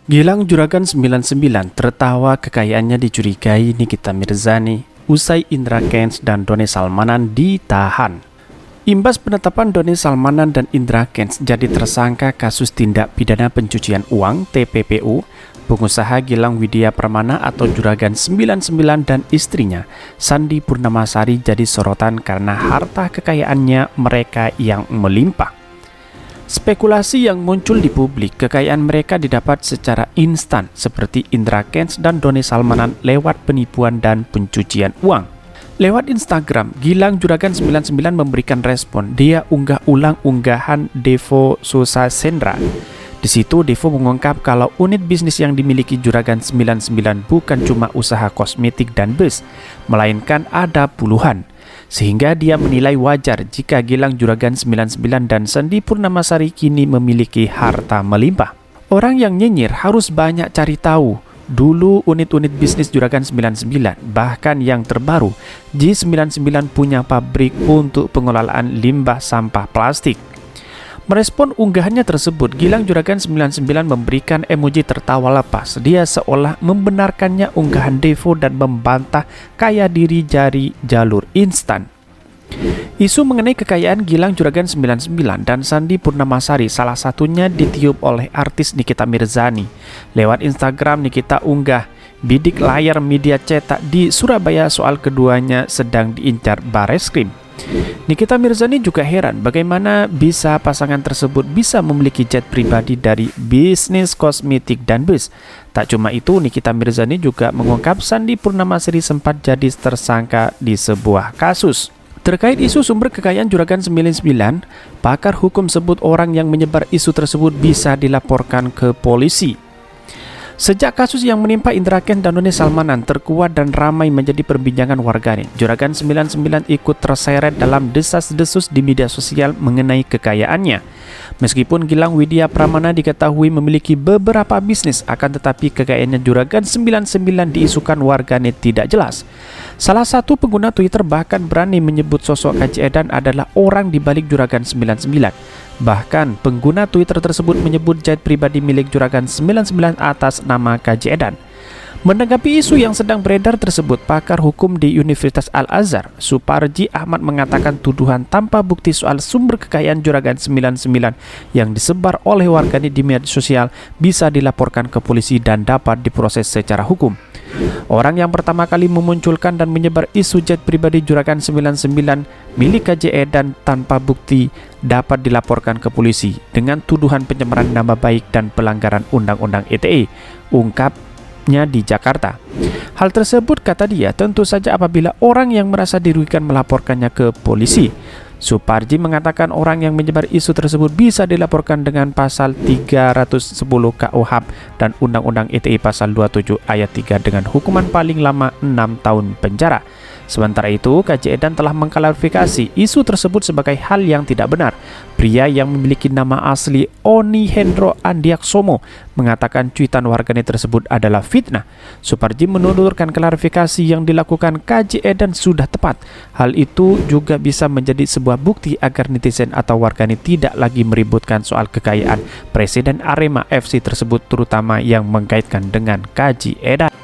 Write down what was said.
Gilang Juragan 99 tertawa kekayaannya dicurigai Nikita Mirzani usai Indra Kents dan Doni Salmanan ditahan. Imbas penetapan Doni Salmanan dan Indra Kents jadi tersangka kasus tindak pidana pencucian uang (TPPU), pengusaha Gilang Widya Permana atau Juragan 99 dan istrinya Sandi Purnamasari jadi sorotan karena harta kekayaannya mereka yang melimpah. Spekulasi yang muncul di publik, kekayaan mereka didapat secara instan seperti Indra Kents dan Doni Salmanan lewat penipuan dan pencucian uang. Lewat Instagram, Gilang Juragan 99 memberikan respon. Dia unggah ulang unggahan Devo Susasendra. Di situ Devo mengungkap kalau unit bisnis yang dimiliki Juragan 99 bukan cuma usaha kosmetik dan bus, melainkan ada puluhan. Sehingga dia menilai wajar jika Gilang Juragan 99 dan Sandi Purnamasari kini memiliki harta melimpah. Orang yang nyinyir harus banyak cari tahu. Dulu unit-unit bisnis Juragan 99, bahkan yang terbaru, J99 punya pabrik untuk pengelolaan limbah sampah plastik. Merespon unggahannya tersebut, Gilang Juragan 99 memberikan emoji tertawa lepas. Dia seolah membenarkannya unggahan Devo dan membantah kaya diri dari jalur instan. Isu mengenai kekayaan Gilang Juragan 99 dan Sandi Purnamasari salah satunya ditiup oleh artis Nikita Mirzani. Lewat Instagram, Nikita unggah bidik layar media cetak di Surabaya soal keduanya sedang diincar Bareskrim. Nikita Mirzani juga heran bagaimana bisa pasangan tersebut bisa memiliki jet pribadi dari bisnis kosmetik dan bus. Tak cuma itu, Nikita Mirzani juga mengungkap Sandi Purnamasari sempat jadi tersangka di sebuah kasus. Terkait isu sumber kekayaan Juragan 99, pakar hukum sebut orang yang menyebar isu tersebut bisa dilaporkan ke polisi. Sejak kasus yang menimpa Indra Kents dan Doni Salmanan terkuat dan ramai menjadi perbincangan warganet, Juragan 99 ikut terseret dalam desas-desus di media sosial mengenai kekayaannya. Meskipun Gilang Widya Permana diketahui memiliki beberapa bisnis, akan tetapi kekayaannya Juragan 99 diisukan warganet tidak jelas. Salah satu pengguna Twitter bahkan berani menyebut sosok KJ Edan adalah orang di balik Juragan 99. Bahkan pengguna Twitter tersebut menyebut jet pribadi milik Juragan 99 atas nama KJ Edan. Menanggapi isu yang sedang beredar tersebut, pakar hukum di Universitas Al-Azhar, Suparji Ahmad mengatakan tuduhan tanpa bukti soal sumber kekayaan Juragan 99 yang disebar oleh warganet di media sosial bisa dilaporkan ke polisi dan dapat diproses secara hukum. Orang yang pertama kali memunculkan dan menyebar isu jet pribadi Juragan 99 milik KJ Edan tanpa bukti dapat dilaporkan ke polisi dengan tuduhan pencemaran nama baik dan pelanggaran Undang-Undang ITE, ungkapnya di Jakarta. Hal tersebut, kata dia, tentu saja apabila orang yang merasa dirugikan melaporkannya ke polisi. Suparji mengatakan orang yang menyebar isu tersebut bisa dilaporkan dengan pasal 310 KUHP dan Undang-Undang ITE pasal 27 ayat 3 dengan hukuman paling lama 6 tahun penjara. Sementara itu, KJ Edan telah mengklarifikasi isu tersebut sebagai hal yang tidak benar. Pria yang memiliki nama asli Oni Hendro Andiaksomo mengatakan cuitan warganet tersebut adalah fitnah. Suparji menuturkan klarifikasi yang dilakukan KJ Edan sudah tepat. Hal itu juga bisa menjadi sebuah bukti agar netizen atau warganet tidak lagi meributkan soal kekayaan Presiden Arema FC tersebut, terutama yang mengkaitkan dengan KJ Edan.